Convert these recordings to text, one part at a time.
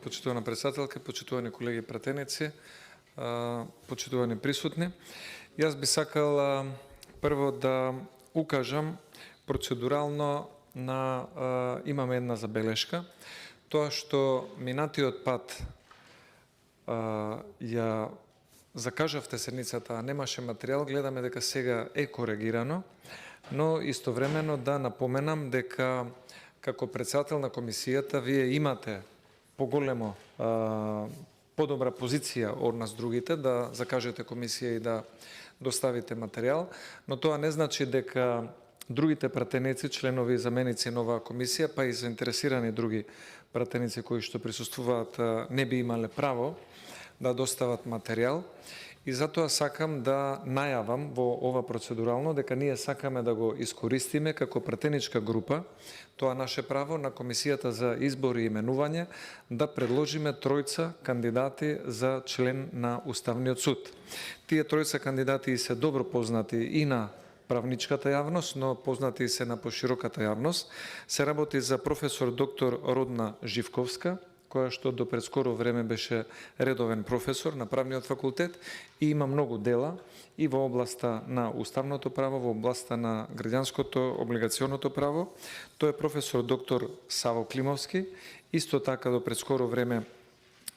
Почитувана председателка, почитувани колеги пратеници, почитувани присутни. Јас би сакал прво да укажам процедурално имаме една забелешка. Тоа што минатиот пат ја закажавте седницата, а немаше материјал, гледаме дека сега е коригирано, но истовремено да напоменам дека како председател на комисијата вие имате поголемо, подобра позиција од нас другите да закажете комисија и да доставите материјал, но тоа не значи дека другите пратеници, членови и заменици на оваа комисија, па и заинтересирани други пратеници кои што присуствуваат, не би имале право да достават материјал. И затоа сакам да најавам во ова процедурално дека ние сакаме да го искористиме како пратеничка група тоа наше право на Комисијата за избор и именување да предложиме тројца кандидати за член на Уставниот суд. Тие тројца кандидати се добро познати и на правничката јавност, но познати и се на пошироката јавност. Се работи за професор доктор Родна Живковска, која што до пред скоро време беше редовен професор на правниот факултет и има многу дела и во областа на уставното право, во областа на граѓанското облигационото право. Тој е професор доктор Саво Климовски, исто така до пред скоро време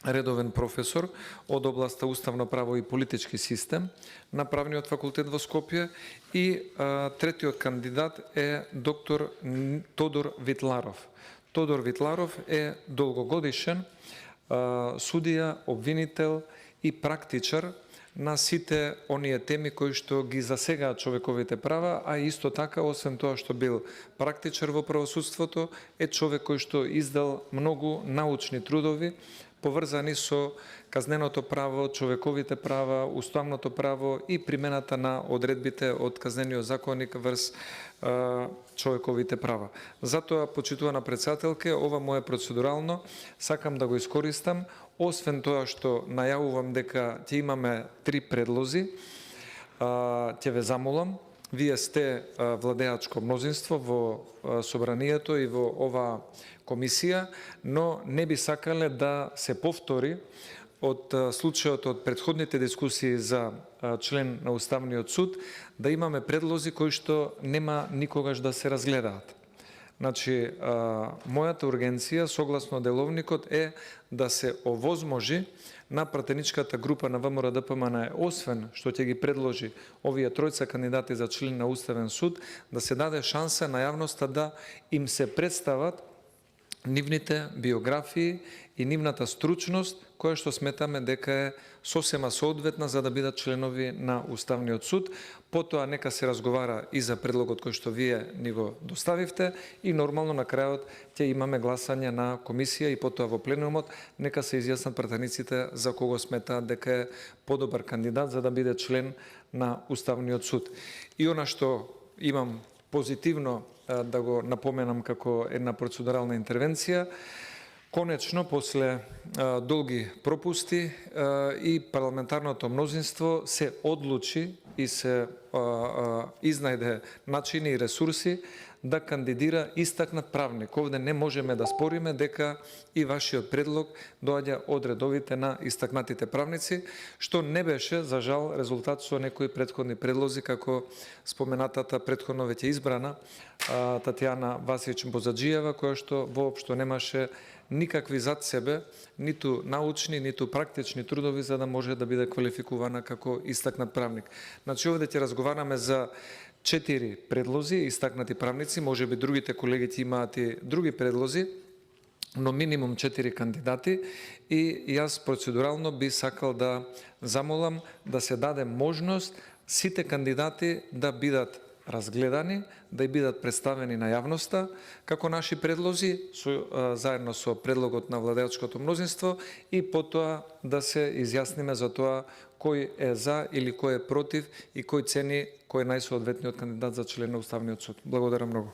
редовен професор од областа уставно право и политички систем на правниот факултет во Скопје, и третиот кандидат е доктор Тодор Витларов. Тодор Витларов е долгогодишен судија, обвинител и практичар на сите оние теми кои што ги засегаат човековите права, а исто така, освен тоа што бил практичар во правосудството, е човек кој што издал многу научни трудови поврзани со казненото право, човековите права, уставното право и примената на одредбите од казнениот законник врз човековите права. Затоа, почитувана председателке, ова мое процедурално сакам да го искористам, освен тоа што најавувам дека ќе имаме 3 предлози, ќе ве замолам. Вие сте владеачко мнозинство во собранието и во оваа комисија, но не би сакале да се повтори од случајот од претходните дискусии за член на Уставниот суд, да имаме предлози кои што нема никогаш да се разгледаат. Значи, мојата ургенција, согласно деловникот, е да се овозможи на пратеничката група на ВМРО-ДПМН, освен што ќе ги предложи овие тројца кандидати за член на Уставен суд, да се даде шанса на јавноста да им се представат нивните биографии и нивната стручност, која што сметаме дека е сосема соодветна за да бидат членови на Уставниот суд. Потоа нека се разговара и за предлогот кој што вие ни го доставивте и нормално на крајот ќе имаме гласање на комисија и потоа во пленумот нека се изјаснат пратениците за кого сметаат дека е подобар кандидат за да биде член на Уставниот суд. И она што имам позитивно да го напоменам како една процедурална интервенција, конечно, после долги пропусти и парламентарното мнозинство се одлучи и се изнајде начини и ресурси да кандидира истакнат правник. Овде не можеме да спориме дека и вашиот предлог доаѓа од редовите на истакнатите правници, што не беше, за жал, резултат со некои претходни предлози, како споменатата претходно веќе избрана Татјана Васиевич-Бозаджиева, која што воопшто немаше никакви зад себе, ниту научни, ниту практични трудови за да може да биде квалификувана како истакнат правник. Значи, овде ќе разговараме за 4 предлози, истакнати правници, може би другите колеги ќе имаат и други предлози, но минимум 4 кандидати, и јас процедурално би сакал да замолам да се даде можност сите кандидати да бидат разгледани, да бидат представени на јавноста како наши предлози, заедно со предлогот на владеачкото мнозинство, и потоа да се изјасниме за тоа кој е за или кој е против и кој цени кој е најсоодветниот кандидат за член на Уставниот суд. Благодарам многу.